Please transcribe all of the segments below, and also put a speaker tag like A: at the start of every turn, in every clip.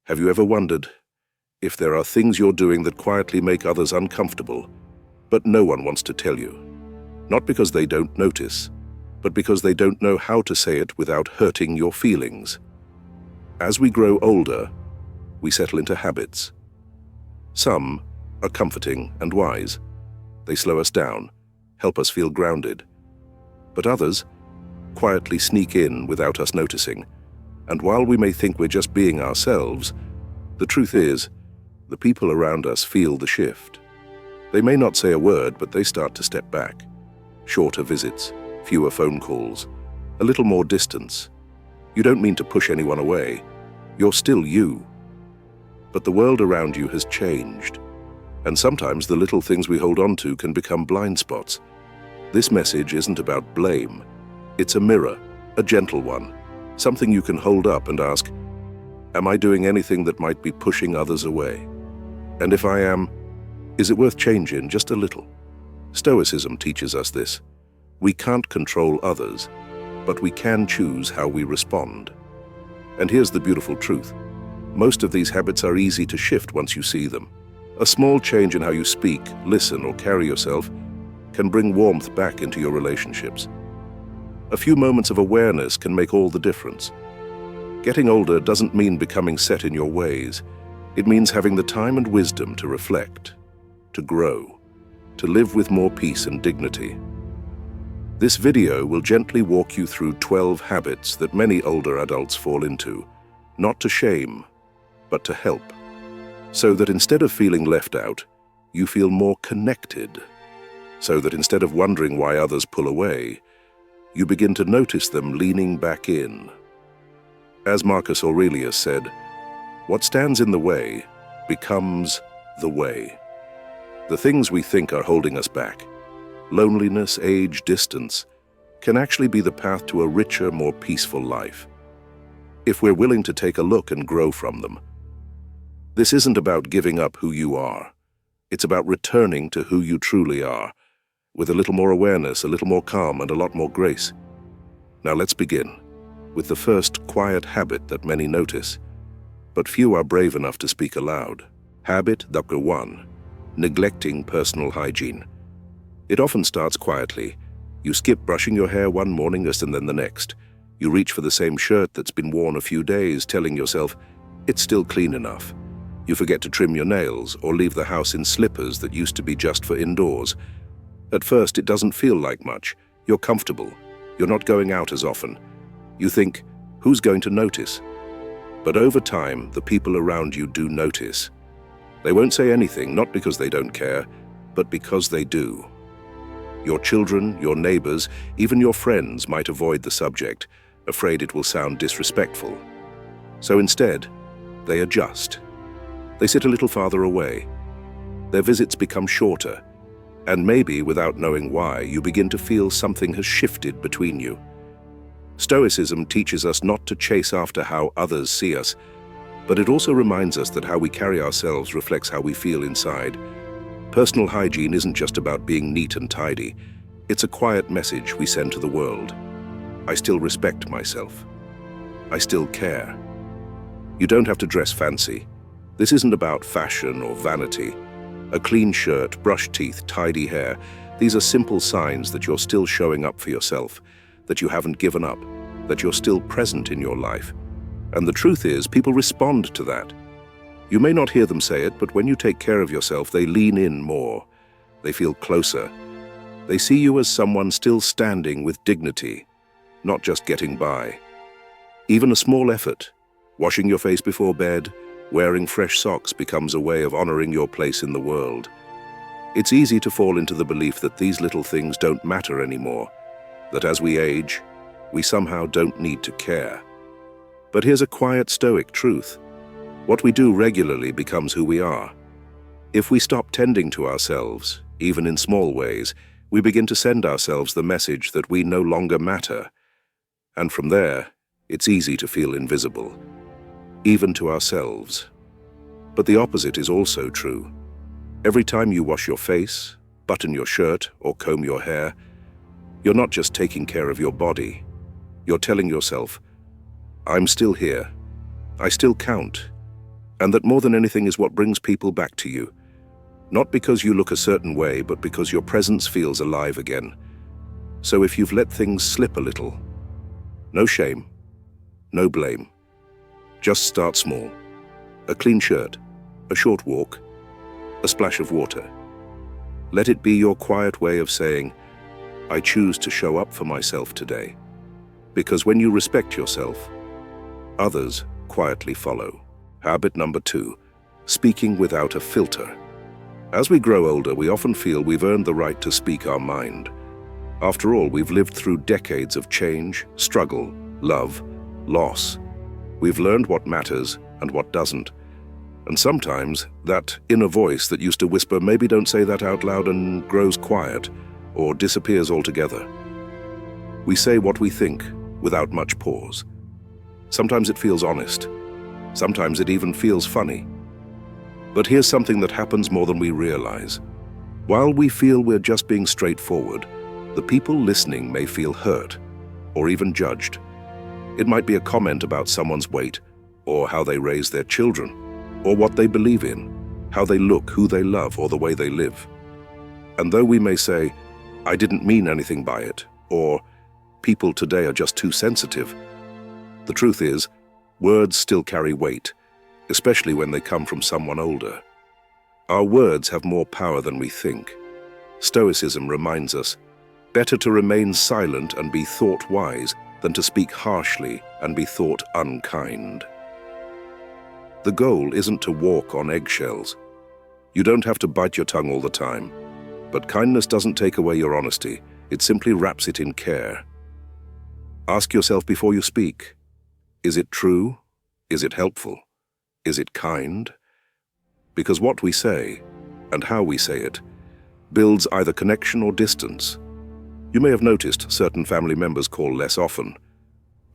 A: Have you ever wondered if there are things you're doing that quietly make others uncomfortable, but no one wants to tell you? Not because they don't notice, but because they don't know how to say it without hurting your feelings. As we grow older, we settle into habits. Some are comforting and wise. They slow us down, help us feel grounded. But others quietly sneak in without us noticing. And while we may think we're just being ourselves, the truth is, the people around us feel the shift. They may not say a word, but they start to step back. Shorter visits, fewer phone calls, a little more distance. You don't mean to push anyone away. You're still you. But the world around you has changed. And sometimes the little things we hold on to can become blind spots. This message isn't about blame. It's a mirror, a gentle one. Something you can hold up and ask, am I doing anything that might be pushing others away? And if I am, is it worth changing just a little? Stoicism teaches us this. We can't control others, but we can choose how we respond. And here's the beautiful truth. Most of these habits are easy to shift once you see them. A small change in how you speak, listen, or carry yourself can bring warmth back into your relationships. A few moments of awareness can make all the difference. Getting older doesn't mean becoming set in your ways. It means having the time and wisdom to reflect, to grow, to live with more peace and dignity. This video will gently walk you through 12 habits that many older adults fall into, not to shame, but to help, so that instead of feeling left out, you feel more connected, so that instead of wondering why others pull away, you begin to notice them leaning back in. As Marcus Aurelius said, what stands in the way becomes the way. The things we think are holding us back, loneliness, age, distance, can actually be the path to a richer, more peaceful life, if we're willing to take a look and grow from them. This isn't about giving up who you are. It's about returning to who you truly are, with a little more awareness, a little more calm, and a lot more grace. Now let's begin with the first quiet habit that many notice, but few are brave enough to speak aloud. Habit number 1, neglecting personal hygiene. It often starts quietly. You skip brushing your hair one morning and then the next. You reach for the same shirt that's been worn a few days, telling yourself, it's still clean enough. You forget to trim your nails or leave the house in slippers that used to be just for indoors. At first, it doesn't feel like much. You're comfortable. You're not going out as often. You think, who's going to notice? But over time, the people around you do notice. They won't say anything, not because they don't care, but because they do. Your children, your neighbors, even your friends might avoid the subject, afraid it will sound disrespectful. So instead, they adjust. They sit a little farther away. Their visits become shorter. And maybe, without knowing why, you begin to feel something has shifted between you. Stoicism teaches us not to chase after how others see us, but it also reminds us that how we carry ourselves reflects how we feel inside. Personal hygiene isn't just about being neat and tidy. It's a quiet message we send to the world. I still respect myself. I still care. You don't have to dress fancy. This isn't about fashion or vanity. A clean shirt, brushed teeth, tidy hair, these are simple signs that you're still showing up for yourself, that you haven't given up, that you're still present in your life. And the truth is, people respond to that. You may not hear them say it, but when you take care of yourself, they lean in more. They feel closer. They see you as someone still standing with dignity, not just getting by. Even a small effort, washing your face before bed, wearing fresh socks becomes a way of honoring your place in the world. It's easy to fall into the belief that these little things don't matter anymore, that as we age, we somehow don't need to care. But here's a quiet Stoic truth. What we do regularly becomes who we are. If we stop tending to ourselves, even in small ways, we begin to send ourselves the message that we no longer matter. And from there, it's easy to feel invisible, even to ourselves. But the opposite is also true. Every time you wash your face, button your shirt, or comb your hair, you're not just taking care of your body. You're telling yourself, I'm still here. I still count. And that more than anything is what brings people back to you. Not because you look a certain way, but because your presence feels alive again. So if you've let things slip a little, no shame, no blame. Just start small. A clean shirt, a short walk, a splash of water. Let it be your quiet way of saying, I choose to show up for myself today. Because when you respect yourself, others quietly follow. Habit number 2, speaking without a filter. As we grow older, we often feel we've earned the right to speak our mind. After all, we've lived through decades of change, struggle, love, loss. We've learned what matters and what doesn't. And sometimes that inner voice that used to whisper, maybe don't say that out loud, and grows quiet or disappears altogether. We say what we think without much pause. Sometimes it feels honest. Sometimes it even feels funny. But here's something that happens more than we realize. While we feel we're just being straightforward, the people listening may feel hurt or even judged. It might be a comment about someone's weight, or how they raise their children, or what they believe in, how they look, who they love, or the way they live. And though we may say, I didn't mean anything by it, or people today are just too sensitive, the truth is, words still carry weight, especially when they come from someone older. Our words have more power than we think. Stoicism reminds us, better to remain silent and be thought wise than to speak harshly and be thought unkind. The goal isn't to walk on eggshells. You don't have to bite your tongue all the time. But kindness doesn't take away your honesty. It simply wraps it in care. Ask yourself before you speak, is it true? Is it helpful? Is it kind? Because what we say, and how we say it, builds either connection or distance. You may have noticed certain family members call less often.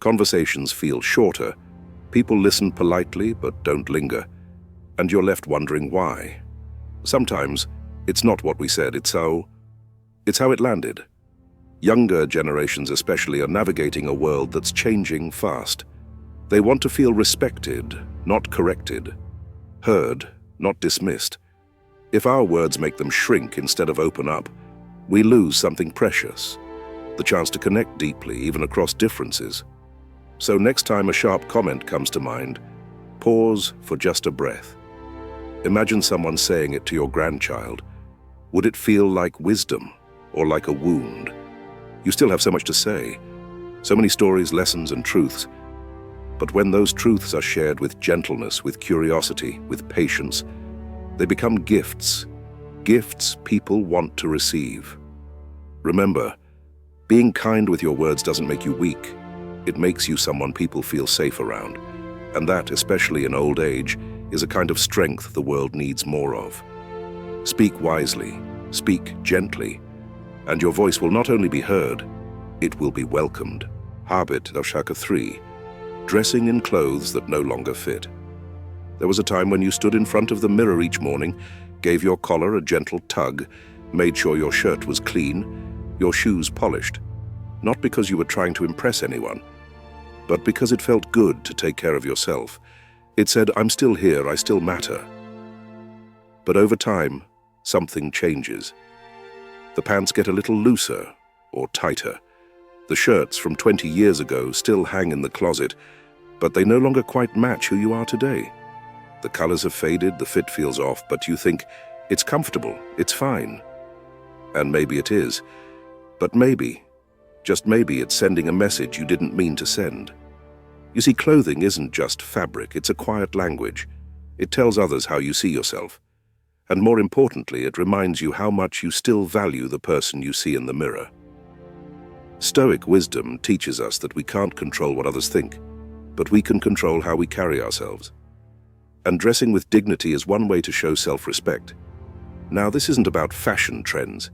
A: Conversations feel shorter. People listen politely but don't linger. And you're left wondering why. Sometimes it's not what we said, it's how it landed. Younger generations especially are navigating a world that's changing fast. They want to feel respected, not corrected. Heard, not dismissed. If our words make them shrink instead of open up, we lose something precious. The chance to connect deeply, even across differences. So next time a sharp comment comes to mind, pause for just a breath. Imagine someone saying it to your grandchild. Would it feel like wisdom or like a wound? You still have so much to say, so many stories, lessons, and truths. But when those truths are shared with gentleness, with curiosity, with patience, they become gifts. Gifts people want to receive. Remember, being kind with your words doesn't make you weak. It makes you someone people feel safe around. And that, especially in old age, is a kind of strength the world needs more of. Speak wisely, speak gently, and your voice will not only be heard, it will be welcomed. Habit number 3, dressing in clothes that no longer fit. There was a time when you stood in front of the mirror each morning, gave your collar a gentle tug, made sure your shirt was clean, your shoes polished. Not because you were trying to impress anyone, but because it felt good to take care of yourself. It said, I'm still here, I still matter. But over time, something changes. The pants get a little looser or tighter. The shirts from 20 years ago still hang in the closet, but they no longer quite match who you are today. The colors have faded, the fit feels off, but you think, it's comfortable, it's fine. And maybe it is, but maybe, just maybe it's sending a message you didn't mean to send. You see, clothing isn't just fabric, it's a quiet language. It tells others how you see yourself. And more importantly, it reminds you how much you still value the person you see in the mirror. Stoic wisdom teaches us that we can't control what others think, but we can control how we carry ourselves. And dressing with dignity is one way to show self-respect. Now, this isn't about fashion trends.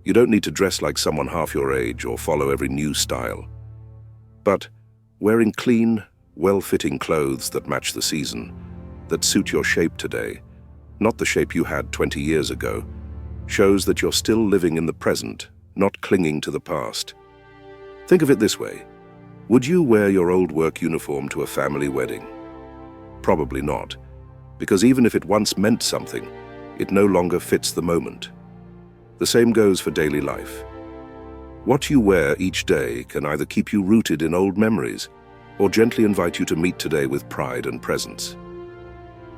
A: You don't need to dress like someone half your age or follow every new style. But wearing clean, well-fitting clothes that match the season, that suit your shape today, not the shape you had 20 years ago, shows that you're still living in the present, not clinging to the past. Think of it this way. Would you wear your old work uniform to a family wedding? Probably not. Because even if it once meant something, it no longer fits the moment. The same goes for daily life. What you wear each day can either keep you rooted in old memories or gently invite you to meet today with pride and presence.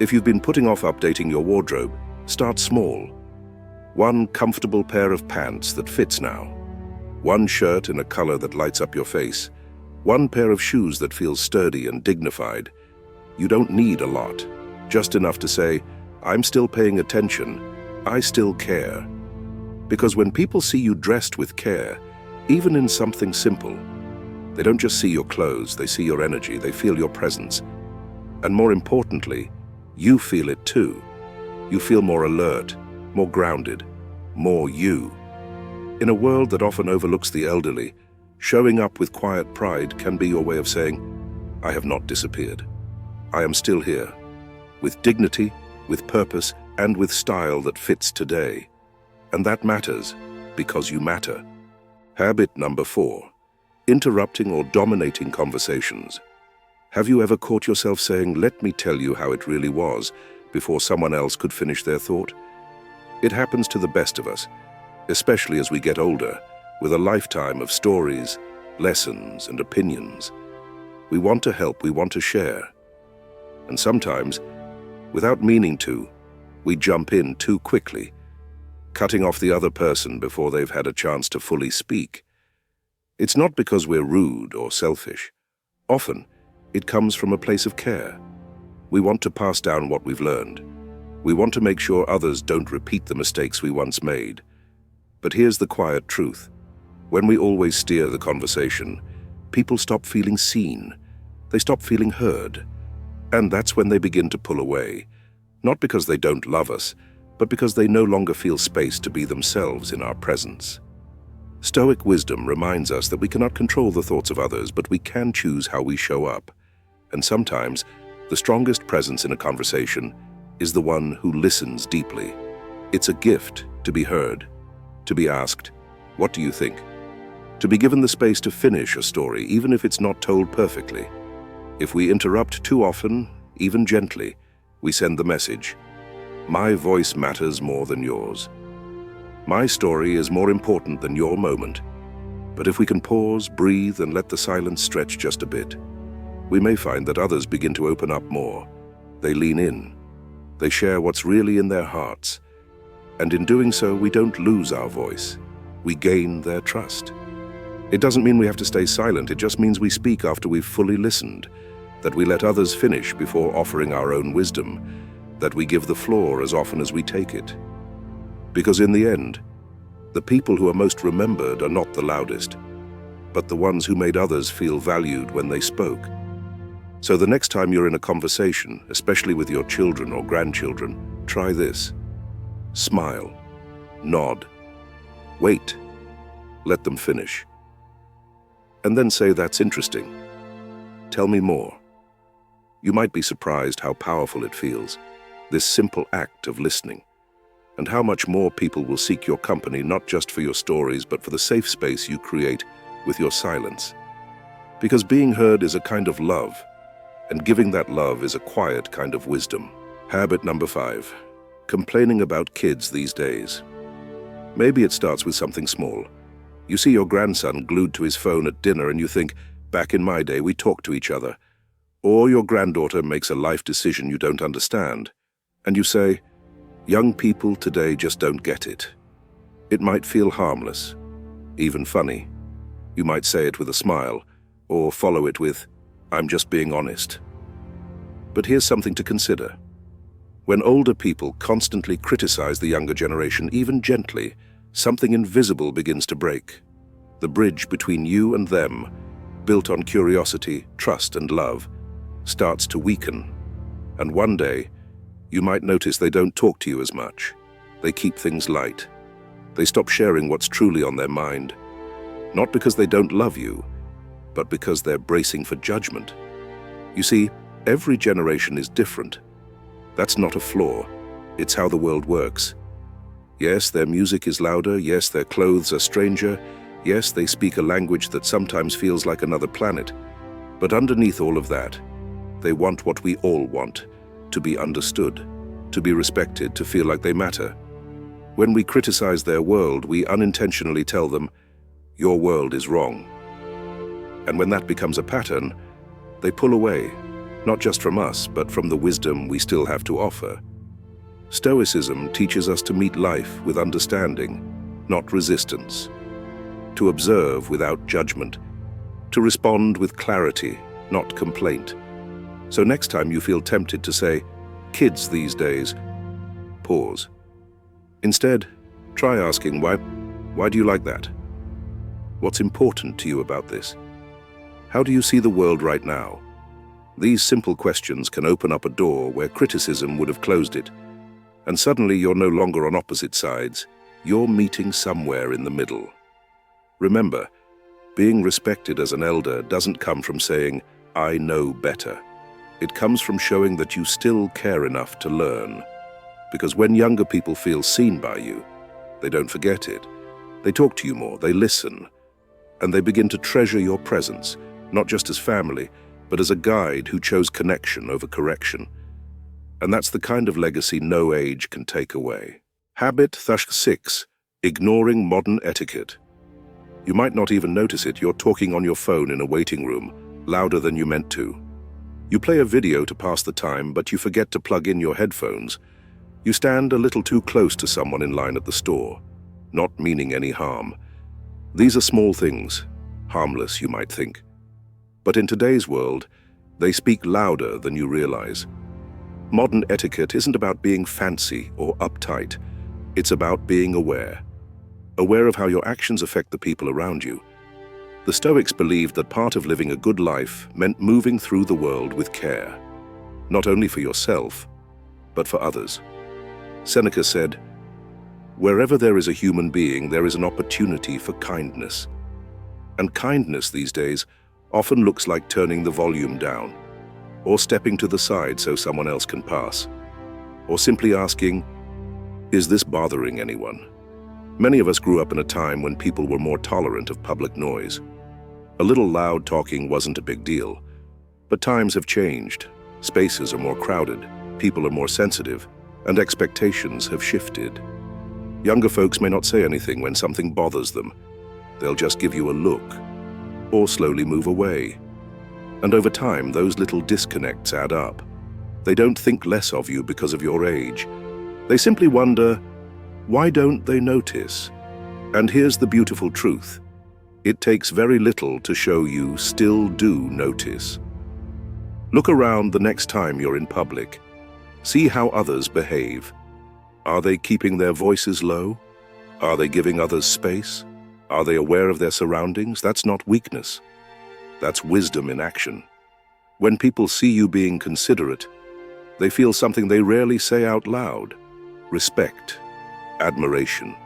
A: If you've been putting off updating your wardrobe, start small. One comfortable pair of pants that fits now. One shirt in a color that lights up your face. One pair of shoes that feels sturdy and dignified. You don't need a lot, just enough to say, I'm still paying attention, I still care. Because when people see you dressed with care, even in something simple, they don't just see your clothes, they see your energy, they feel your presence. And more importantly, you feel it too. You feel more alert, more grounded, more you. In a world that often overlooks the elderly, showing up with quiet pride can be your way of saying, I have not disappeared. I am still here, with dignity, with purpose, and with style that fits today. And that matters, because you matter. Habit number 4, interrupting or dominating conversations. Have you ever caught yourself saying, let me tell you how it really was, before someone else could finish their thought? It happens to the best of us, especially as we get older, with a lifetime of stories, lessons, and opinions. We want to help, we want to share. And sometimes, without meaning to, we jump in too quickly, cutting off the other person before they've had a chance to fully speak. It's not because we're rude or selfish. Often, it comes from a place of care. We want to pass down what we've learned. We want to make sure others don't repeat the mistakes we once made. But here's the quiet truth. When we always steer the conversation, people stop feeling seen. They stop feeling heard. And that's when they begin to pull away. Not because they don't love us, but because they no longer feel space to be themselves in our presence. Stoic wisdom reminds us that we cannot control the thoughts of others, but we can choose how we show up. And sometimes, the strongest presence in a conversation is the one who listens deeply. It's a gift to be heard, to be asked, what do you think? To be given the space to finish a story, even if it's not told perfectly. If we interrupt too often, even gently, we send the message, my voice matters more than yours. My story is more important than your moment. But if we can pause, breathe, and let the silence stretch just a bit, we may find that others begin to open up more. They lean in. They share what's really in their hearts. And in doing so, we don't lose our voice. We gain their trust. It doesn't mean we have to stay silent. It just means we speak after we've fully listened, that we let others finish before offering our own wisdom, that we give the floor as often as we take it. Because in the end, the people who are most remembered are not the loudest, but the ones who made others feel valued when they spoke. So the next time you're in a conversation, especially with your children or grandchildren, try this. Smile. Nod. Wait. Let them finish. And then say, that's interesting. Tell me more. You might be surprised how powerful it feels, this simple act of listening, and how much more people will seek your company, not just for your stories, but for the safe space you create with your silence. Because being heard is a kind of love, and giving that love is a quiet kind of wisdom. Habit number 5, complaining about kids these days. Maybe it starts with something small. You see your grandson glued to his phone at dinner and you think, back in my day we talked to each other. Or your granddaughter makes a life decision you don't understand, and you say, young people today just don't get it. It might feel harmless, even funny. You might say it with a smile, or follow it with, I'm just being honest. But here's something to consider. When older people constantly criticize the younger generation, even gently, something invisible begins to break. The bridge between you and them, built on curiosity, trust, and love, starts to weaken. And one day, you might notice they don't talk to you as much. They keep things light. They stop sharing what's truly on their mind. Not because they don't love you, but because they're bracing for judgment. You see, every generation is different. That's not a flaw. It's how the world works. Yes, their music is louder. Yes, their clothes are stranger. Yes, they speak a language that sometimes feels like another planet. But underneath all of that, they want what we all want, to be understood, to be respected, to feel like they matter. When we criticize their world, we unintentionally tell them, "Your world is wrong." And when that becomes a pattern, they pull away, not just from us, but from the wisdom we still have to offer. Stoicism teaches us to meet life with understanding, not resistance, to observe without judgment, to respond with clarity, not complaint. So next time you feel tempted to say, "Kids these days," pause. Instead, try asking, why do you like that? What's important to you about this? How do you see the world right now? These simple questions can open up a door where criticism would have closed it. And suddenly you're no longer on opposite sides. You're meeting somewhere in the middle. Remember, being respected as an elder doesn't come from saying, "I know better." It comes from showing that you still care enough to learn. Because when younger people feel seen by you, they don't forget it. They talk to you more, they listen, and they begin to treasure your presence, not just as family, but as a guide who chose connection over correction. And that's the kind of legacy no age can take away. Habit 6. Ignoring modern etiquette. You might not even notice it. You're talking on your phone in a waiting room, louder than you meant to. You play a video to pass the time, but you forget to plug in your headphones. You stand a little too close to someone in line at the store, not meaning any harm. These are small things, harmless, you might think. But in today's world, they speak louder than you realize. Modern etiquette isn't about being fancy or uptight. It's about being aware. Aware of how your actions affect the people around you. The Stoics believed that part of living a good life meant moving through the world with care, not only for yourself, but for others. Seneca said, "Wherever there is a human being, there is an opportunity for kindness." And kindness these days often looks like turning the volume down, or stepping to the side so someone else can pass, or simply asking, "Is this bothering anyone?" Many of us grew up in a time when people were more tolerant of public noise. A little loud talking wasn't a big deal. But times have changed. Spaces are more crowded, people are more sensitive, and expectations have shifted. Younger folks may not say anything when something bothers them. They'll just give you a look, or slowly move away. And over time, those little disconnects add up. They don't think less of you because of your age. They simply wonder, why don't they notice? And here's the beautiful truth. It takes very little to show you still do notice. Look around the next time you're in public. See how others behave. Are they keeping their voices low? Are they giving others space? Are they aware of their surroundings? That's not weakness. That's wisdom in action. When people see you being considerate, they feel something they rarely say out loud. Respect, admiration,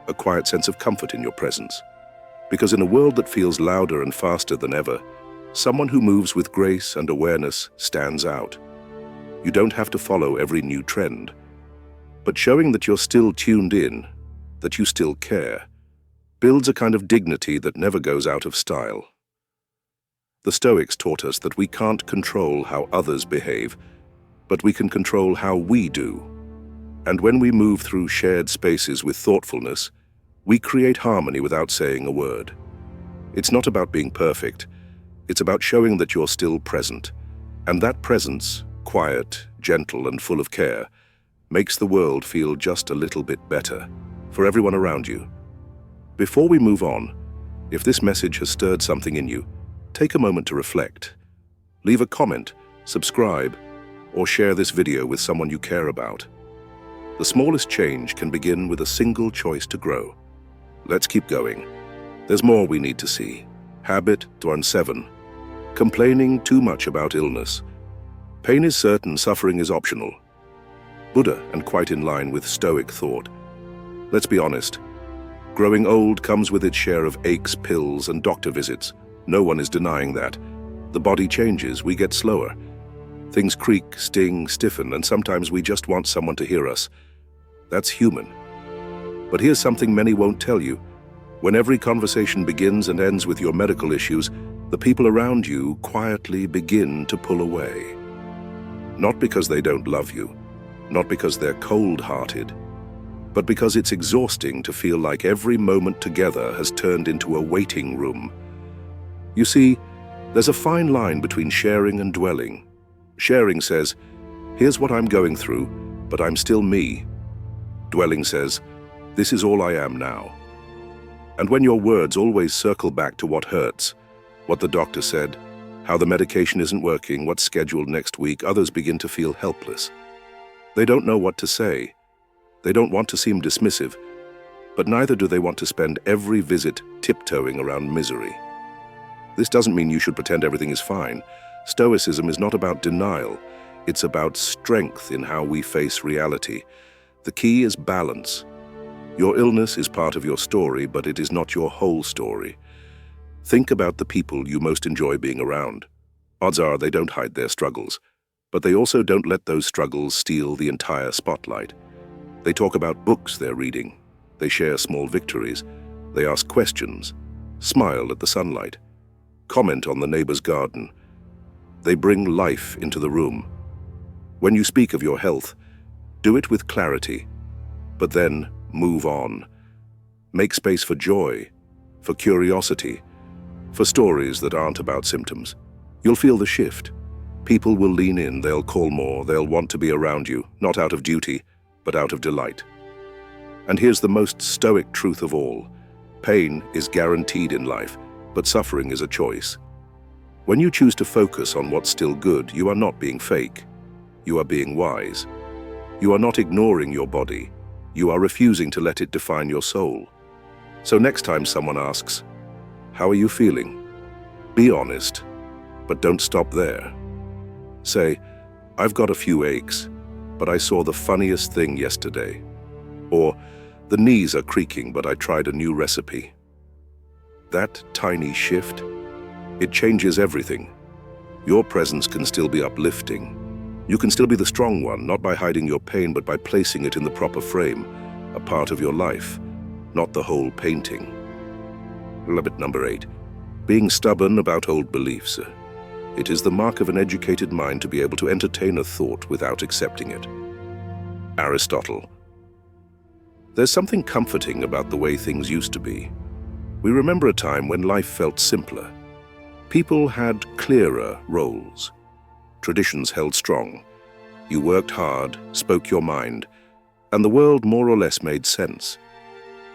A: a quiet sense of comfort in your presence. Because in a world that feels louder and faster than ever, someone who moves with grace and awareness stands out. You don't have to follow every new trend, but showing that you're still tuned in, that you still care, builds a kind of dignity that never goes out of style. The Stoics taught us that we can't control how others behave, but we can control how we do. And when we move through shared spaces with thoughtfulness, we create harmony without saying a word. It's not about being perfect. It's about showing that you're still present. And that presence, quiet, gentle, and full of care, makes the world feel just a little bit better for everyone around you. Before we move on, if this message has stirred something in you, take a moment to reflect. Leave a comment, subscribe, or share this video with someone you care about. The smallest change can begin with a single choice to grow. Let's keep going. There's more we need to see. Habit 7. Complaining too much about illness. Pain is certain, suffering is optional. Buddha, and quite in line with Stoic thought. Let's be honest. Growing old comes with its share of aches, pills, and doctor visits. No one is denying that. The body changes, we get slower. Things creak, sting, stiffen, and sometimes we just want someone to hear us. That's human. But here's something many won't tell you. When every conversation begins and ends with your medical issues, the people around you quietly begin to pull away. Not because they don't love you, not because they're cold-hearted, but because it's exhausting to feel like every moment together has turned into a waiting room. You see, there's a fine line between sharing and dwelling. Sharing says, here's what I'm going through, but I'm still me. Dwelling says, this is all I am now. And when your words always circle back to what hurts, what the doctor said, how the medication isn't working, what's scheduled next week, others begin to feel helpless. They don't know what to say. They don't want to seem dismissive, but neither do they want to spend every visit tiptoeing around misery. This doesn't mean you should pretend everything is fine. Stoicism is not about denial. It's about strength in how we face reality. The key is balance. Your illness is part of your story, but it is not your whole story. Think about the people you most enjoy being around. Odds are they don't hide their struggles, but they also don't let those struggles steal the entire spotlight. They talk about books they're reading. They share small victories. They ask questions, smile at the sunlight, comment on the neighbor's garden. They bring life into the room. When you speak of your health, do it with clarity, but then move on. Make space for joy, for curiosity, for stories that aren't about symptoms. You'll feel the shift. People will lean in, they'll call more, they'll want to be around you, not out of duty, but out of delight. And here's the most stoic truth of all. Pain is guaranteed in life, but suffering is a choice. When you choose to focus on what's still good, you are not being fake. You are being wise. You are not ignoring your body. You are refusing to let it define your soul. So next time someone asks, "How are you feeling?" Be honest, but don't stop there. Say, "I've got a few aches, but I saw the funniest thing yesterday." Or, "The knees are creaking, but I tried a new recipe." That tiny shift, it changes everything. Your presence can still be uplifting. You can still be the strong one, not by hiding your pain, but by placing it in the proper frame, a part of your life, not the whole painting. Habit number 8, being stubborn about old beliefs. It is the mark of an educated mind to be able to entertain a thought without accepting it. Aristotle. There's something comforting about the way things used to be. We remember a time when life felt simpler. People had clearer roles. Traditions held strong. You worked hard, spoke your mind, and the world more or less made sense.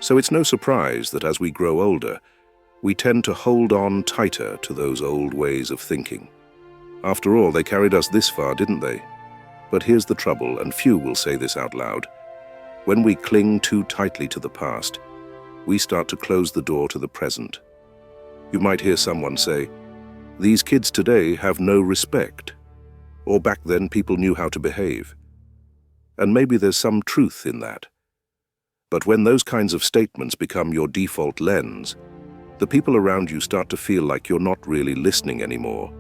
A: So it's no surprise that as we grow older, we tend to hold on tighter to those old ways of thinking. After all, they carried us this far, didn't they? But here's the trouble, and few will say this out loud. When we cling too tightly to the past, we start to close the door to the present. You might hear someone say, "These kids today have no respect," or "Back then people knew how to behave." And maybe there's some truth in that. But when those kinds of statements become your default lens, the people around you start to feel like you're not really listening anymore.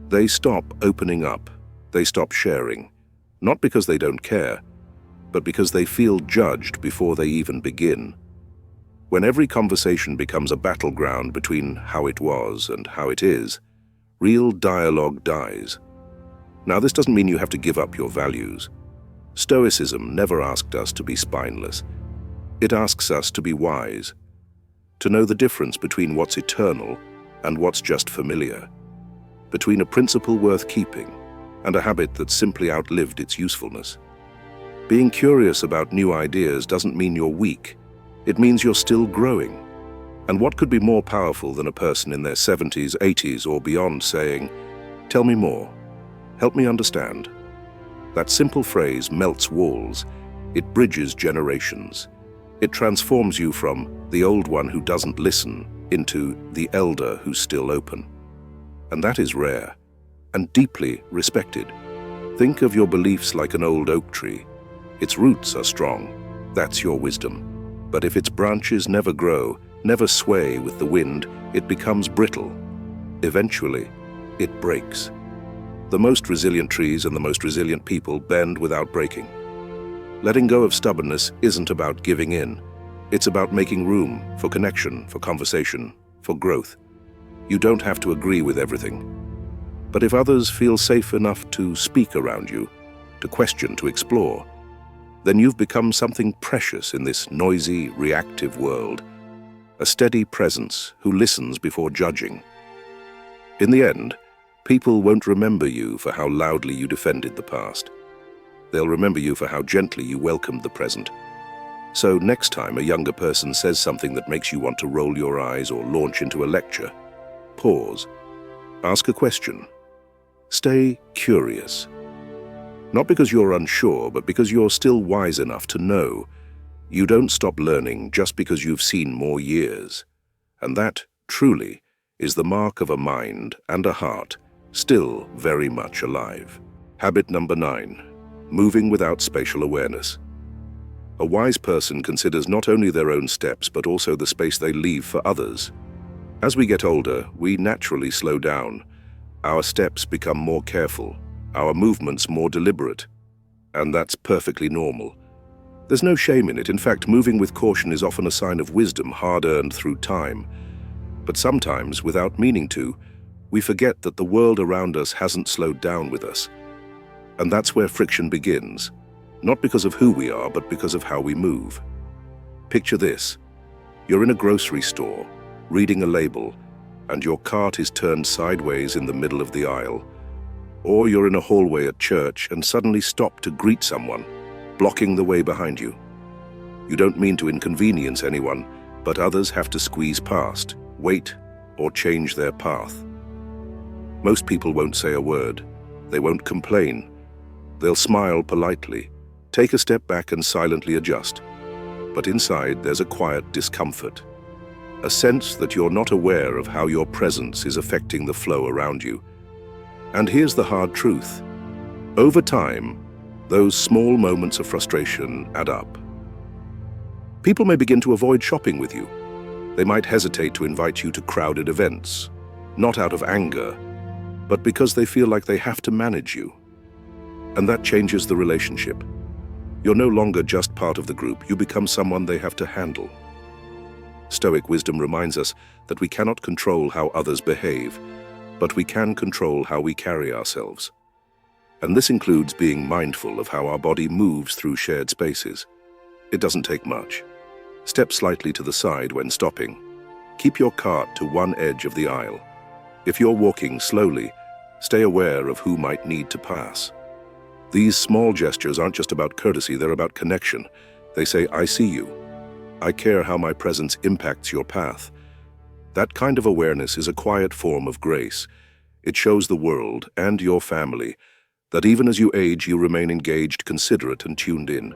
A: They stop opening up. They stop sharing. Not because they don't care, but because they feel judged before they even begin. When every conversation becomes a battleground between how it was and how it is, real dialogue dies. Now, this doesn't mean you have to give up your values. Stoicism never asked us to be spineless. It asks us to be wise, to know the difference between what's eternal and what's just familiar, between a principle worth keeping and a habit that simply outlived its usefulness. Being curious about new ideas doesn't mean you're weak. It means you're still growing. And what could be more powerful than a person in their 70s, 80s, or beyond saying, "Tell me more. Help me understand." That simple phrase melts walls. It bridges generations. It transforms you from the old one who doesn't listen into the elder who's still open. And that is rare and deeply respected. Think of your beliefs like an old oak tree. Its roots are strong. That's your wisdom. But if its branches never grow, never sway with the wind, it becomes brittle. Eventually, it breaks. The most resilient trees and the most resilient people bend without breaking. Letting go of stubbornness isn't about giving in. It's about making room for connection, for conversation, for growth. You don't have to agree with everything. But if others feel safe enough to speak around you, to question, to explore, then you've become something precious in this noisy, reactive world, a steady presence who listens before judging. In the end, people won't remember you for how loudly you defended the past. They'll remember you for how gently you welcomed the present. So next time a younger person says something that makes you want to roll your eyes or launch into a lecture, pause, ask a question, stay curious. Not because you're unsure, but because you're still wise enough to know. You don't stop learning just because you've seen more years. And that, truly, is the mark of a mind and a heart still very much alive. Habit number 9, moving without spatial awareness. A wise person considers not only their own steps, but also the space they leave for others. As we get older, we naturally slow down. Our steps become more careful, our movements more deliberate, and that's perfectly normal. There's no shame in it. In fact, moving with caution is often a sign of wisdom hard-earned through time. But sometimes, without meaning to, we forget that the world around us hasn't slowed down with us. And that's where friction begins, not because of who we are, but because of how we move. Picture this. You're in a grocery store, reading a label, and your cart is turned sideways in the middle of the aisle. Or you're in a hallway at church and suddenly stop to greet someone, blocking the way behind you. You don't mean to inconvenience anyone, but others have to squeeze past, wait, or change their path. Most people won't say a word. They won't complain. They'll smile politely, take a step back and silently adjust. But inside, there's a quiet discomfort, a sense that you're not aware of how your presence is affecting the flow around you. And here's the hard truth. Over time, those small moments of frustration add up. People may begin to avoid shopping with you. They might hesitate to invite you to crowded events, not out of anger, but because they feel like they have to manage you. And that changes the relationship. You're no longer just part of the group, you become someone they have to handle. Stoic wisdom reminds us that we cannot control how others behave, but we can control how we carry ourselves. And this includes being mindful of how our body moves through shared spaces. It doesn't take much. Step slightly to the side when stopping. Keep your cart to one edge of the aisle. If you're walking slowly, stay aware of who might need to pass. These small gestures aren't just about courtesy, they're about connection. They say, I see you. I care how my presence impacts your path. That kind of awareness is a quiet form of grace. It shows the world and your family that even as you age, you remain engaged, considerate, and tuned in.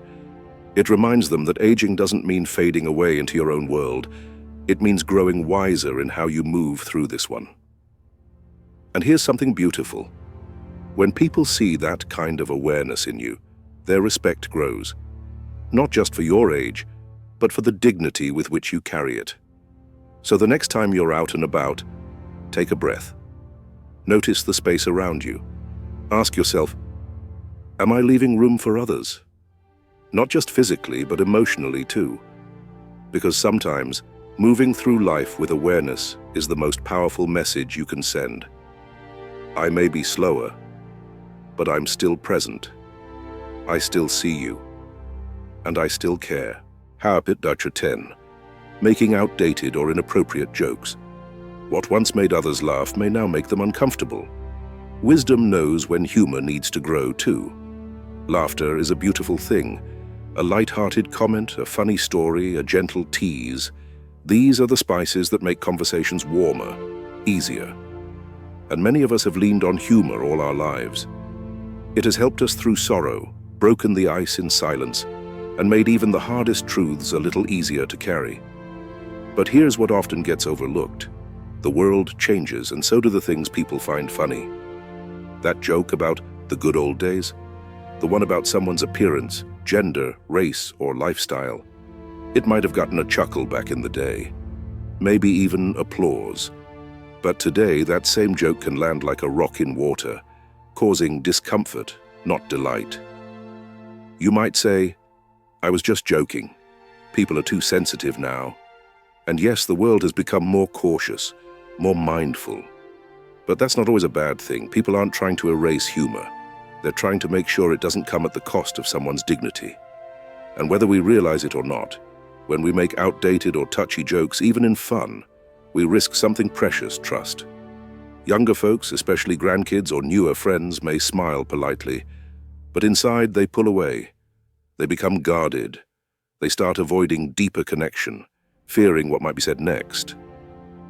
A: It reminds them that aging doesn't mean fading away into your own world. It means growing wiser in how you move through this one. And here's something beautiful. When people see that kind of awareness in you, their respect grows, not just for your age, but for the dignity with which you carry it. So the next time you're out and about, take a breath. Notice the space around you. Ask yourself, am I leaving room for others? Not just physically, but emotionally too. Because sometimes, moving through life with awareness is the most powerful message you can send. I may be slower, but I'm still present. I still see you. And I still care. Habit number 10. Making outdated or inappropriate jokes. What once made others laugh may now make them uncomfortable. Wisdom knows when humor needs to grow too. Laughter is a beautiful thing. A light-hearted comment, a funny story, a gentle tease. These are the spices that make conversations warmer, easier. And many of us have leaned on humor all our lives. It has helped us through sorrow, broken the ice in silence, and made even the hardest truths a little easier to carry. But here's what often gets overlooked. The world changes, and so do the things people find funny. That joke about the good old days? The one about someone's appearance, gender, race, or lifestyle? It might have gotten a chuckle back in the day. Maybe even applause. But today, that same joke can land like a rock in water, causing discomfort, not delight. You might say, I was just joking. People are too sensitive now. And yes, the world has become more cautious, more mindful. But that's not always a bad thing. People aren't trying to erase humor. They're trying to make sure it doesn't come at the cost of someone's dignity. And whether we realize it or not, when we make outdated or touchy jokes, even in fun, we risk something precious: trust. Younger folks, especially grandkids or newer friends, may smile politely, but inside they pull away. They become guarded. They start avoiding deeper connection, fearing what might be said next.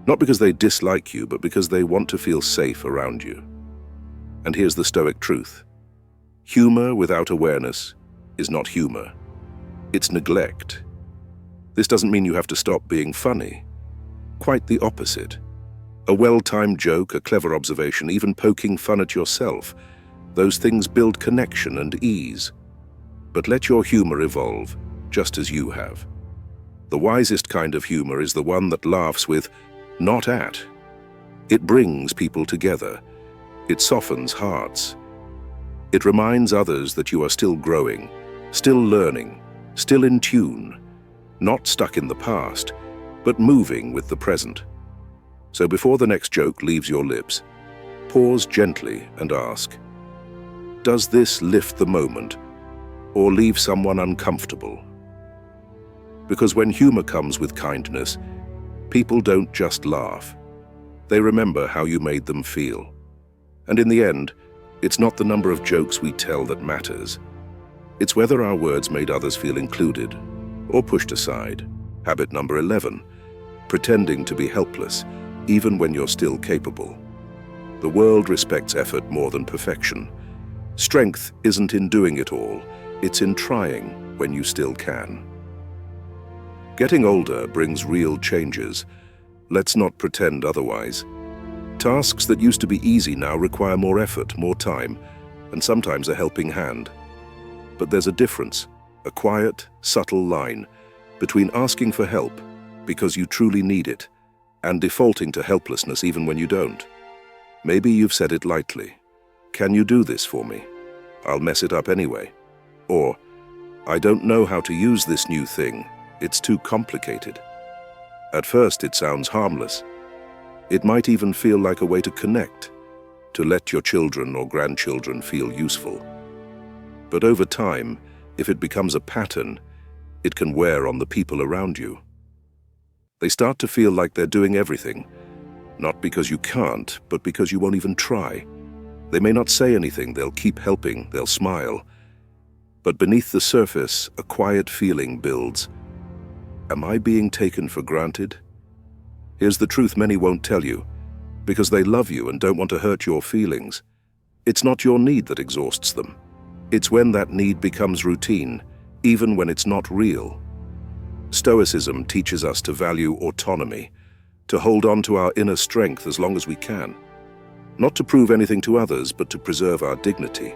A: Not because they dislike you, but because they want to feel safe around you. And here's the Stoic truth. Humor without awareness is not humor. It's neglect. This doesn't mean you have to stop being funny. Quite the opposite. A well-timed joke, a clever observation, even poking fun at yourself, those things build connection and ease. But let your humor evolve, just as you have. The wisest kind of humor is the one that laughs with, not at. It brings people together. It softens hearts. It reminds others that you are still growing, still learning, still in tune, not stuck in the past, but moving with the present. So before the next joke leaves your lips, pause gently and ask, does this lift the moment or leave someone uncomfortable? Because when humor comes with kindness, people don't just laugh. They remember how you made them feel. And in the end, it's not the number of jokes we tell that matters. It's whether our words made others feel included or pushed aside. Habit number 11, pretending to be helpless, even when you're still capable. The world respects effort more than perfection. Strength isn't in doing it all, it's in trying when you still can. Getting older brings real changes. Let's not pretend otherwise. Tasks that used to be easy now require more effort, more time, and sometimes a helping hand. But there's a difference, a quiet, subtle line between asking for help because you truly need it and defaulting to helplessness even when you don't. Maybe you've said it lightly. Can you do this for me? I'll mess it up anyway. Or, I don't know how to use this new thing. It's too complicated. At first, it sounds harmless. It might even feel like a way to connect, to let your children or grandchildren feel useful. But over time, if it becomes a pattern, it can wear on the people around you. They start to feel like they're doing everything, not because you can't, but because you won't even try. They may not say anything, they'll keep helping, they'll smile. But beneath the surface, a quiet feeling builds. Am I being taken for granted? Here's the truth many won't tell you, because they love you and don't want to hurt your feelings. It's not your need that exhausts them. It's when that need becomes routine, even when it's not real. Stoicism teaches us to value autonomy, to hold on to our inner strength as long as we can. Not to prove anything to others, but to preserve our dignity.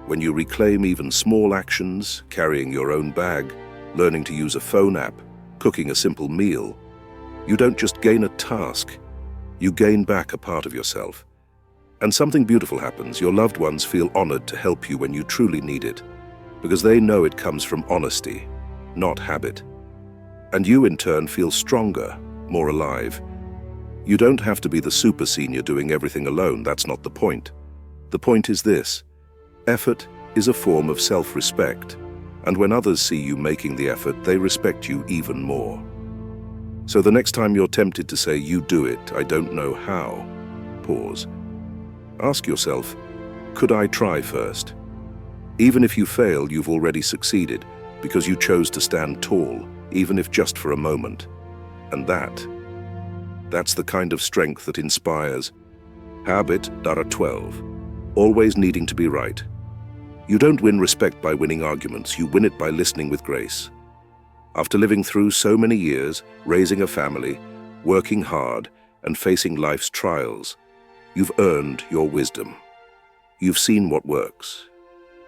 A: When you reclaim even small actions, carrying your own bag, learning to use a phone app, cooking a simple meal, you don't just gain a task, you gain back a part of yourself. And something beautiful happens. Your loved ones feel honored to help you when you truly need it, because they know it comes from honesty, not habit. And you, in turn, feel stronger, more alive. You don't have to be the super senior doing everything alone. That's not the point. The point is this: effort is a form of self-respect, and when others see you making the effort, they respect you even more. So the next time you're tempted to say, "You do it, I don't know how," pause. Ask yourself, could I try first? Even if you fail, you've already succeeded, because you chose to stand tall, even if just for a moment. And that's the kind of strength that inspires. Habit number 12, always needing to be right. You don't win respect by winning arguments, you win it by listening with grace. After living through so many years, raising a family, working hard, and facing life's trials, you've earned your wisdom. You've seen what works.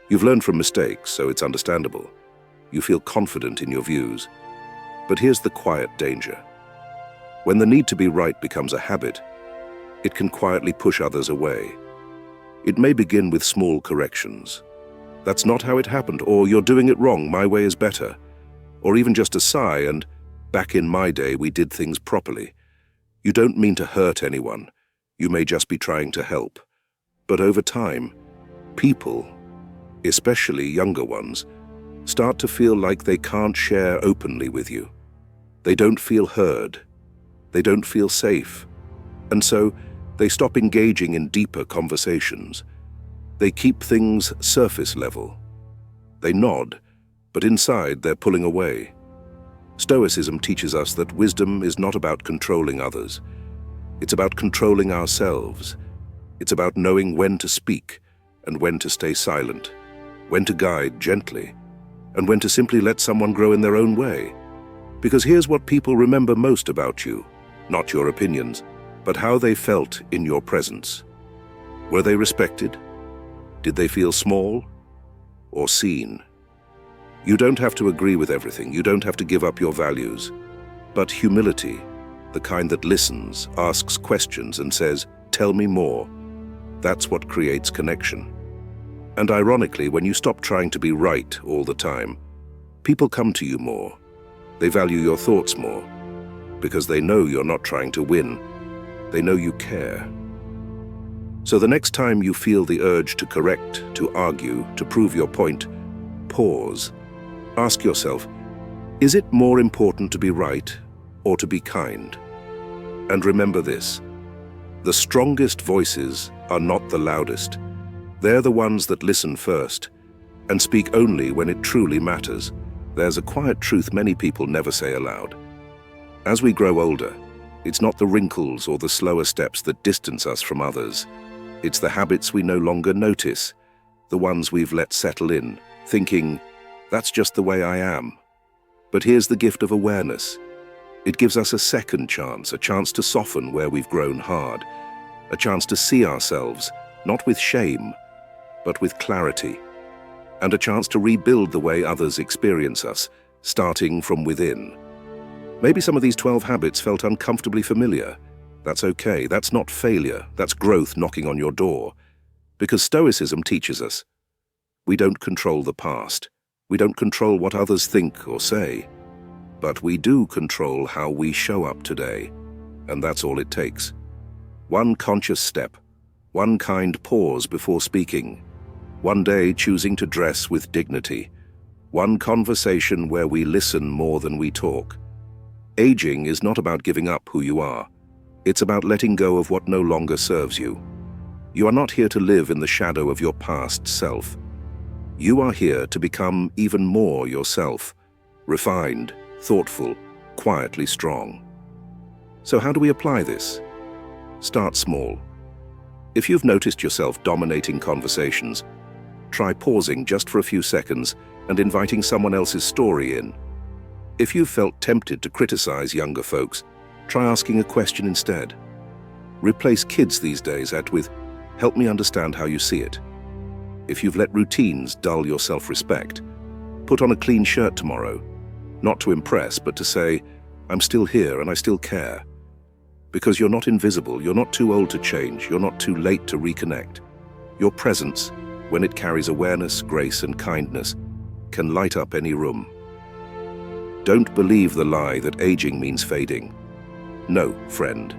A: You've learned from mistakes, so it's understandable. You feel confident in your views. But here's the quiet danger. When the need to be right becomes a habit, it can quietly push others away. It may begin with small corrections. That's not how it happened, or you're doing it wrong, my way is better. Or even just a sigh and, back in my day, we did things properly. You don't mean to hurt anyone. You may just be trying to help. But over time, people, especially younger ones, start to feel like they can't share openly with you. They don't feel heard. They don't feel safe. And so they stop engaging in deeper conversations. They keep things surface level. They nod, but inside they're pulling away. Stoicism teaches us that wisdom is not about controlling others. It's about controlling ourselves. It's about knowing when to speak and when to stay silent, when to guide gently, and when to simply let someone grow in their own way. Because here's what people remember most about you, not your opinions, but how they felt in your presence. Were they respected? Did they feel small or seen? You don't have to agree with everything. You don't have to give up your values. But humility, the kind that listens, asks questions, and says, "Tell me more," that's what creates connection. And ironically, when you stop trying to be right all the time, people come to you more. They value your thoughts more, because they know you're not trying to win. They know you care. So the next time you feel the urge to correct, to argue, to prove your point, pause. Ask yourself, is it more important to be right or to be kind? And remember this, the strongest voices are not the loudest. They're the ones that listen first and speak only when it truly matters. There's a quiet truth many people never say aloud. As we grow older, it's not the wrinkles or the slower steps that distance us from others. It's the habits we no longer notice, the ones we've let settle in, thinking, that's just the way I am. But here's the gift of awareness. It gives us a second chance, a chance to soften where we've grown hard, a chance to see ourselves, not with shame, but with clarity, and a chance to rebuild the way others experience us, starting from within. Maybe some of these 12 habits felt uncomfortably familiar. That's okay. That's not failure. That's growth knocking on your door. Because Stoicism teaches us, we don't control the past. We don't control what others think or say. But we do control how we show up today. And that's all it takes. One conscious step, one kind pause before speaking, one day choosing to dress with dignity, one conversation where we listen more than we talk. Aging is not about giving up who you are. It's about letting go of what no longer serves you. You are not here to live in the shadow of your past self. You are here to become even more yourself, refined, thoughtful, quietly strong. So how do we apply this? Start small. If you've noticed yourself dominating conversations, try pausing just for a few seconds and inviting someone else's story in. If you've felt tempted to criticize younger folks, try asking a question instead. Replace kids these days with, "Help me understand how you see it." If you've let routines dull your self-respect, put on a clean shirt tomorrow, not to impress, but to say, "I'm still here and I still care." Because you're not invisible, you're not too old to change, you're not too late to reconnect. Your presence, when it carries awareness, grace, and kindness, can light up any room. Don't believe the lie that aging means fading. No, friend.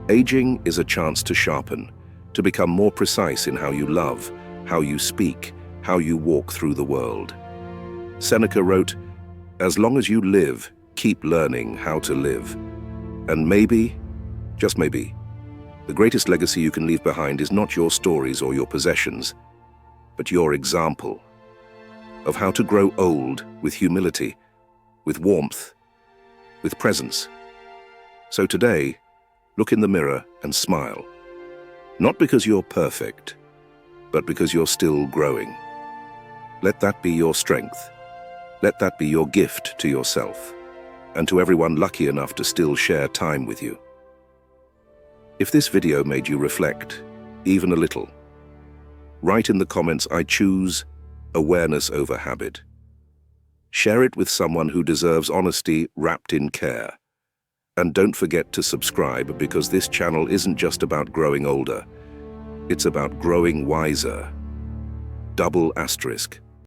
A: Aging is a chance to sharpen, to become more precise in how you love, how you speak, how you walk through the world. Seneca wrote, "As long as you live, keep learning how to live." And maybe, just maybe, the greatest legacy you can leave behind is not your stories or your possessions, but your example of how to grow old with humility, with warmth, with presence. So today, look in the mirror and smile. Not because you're perfect, but because you're still growing. Let that be your strength. Let that be your gift to yourself and to everyone lucky enough to still share time with you. If this video made you reflect, even a little, write in the comments, "I choose awareness over habit." Share it with someone who deserves honesty wrapped in care. And don't forget to subscribe, because this channel isn't just about growing older. It's about growing wiser. Double asterisk.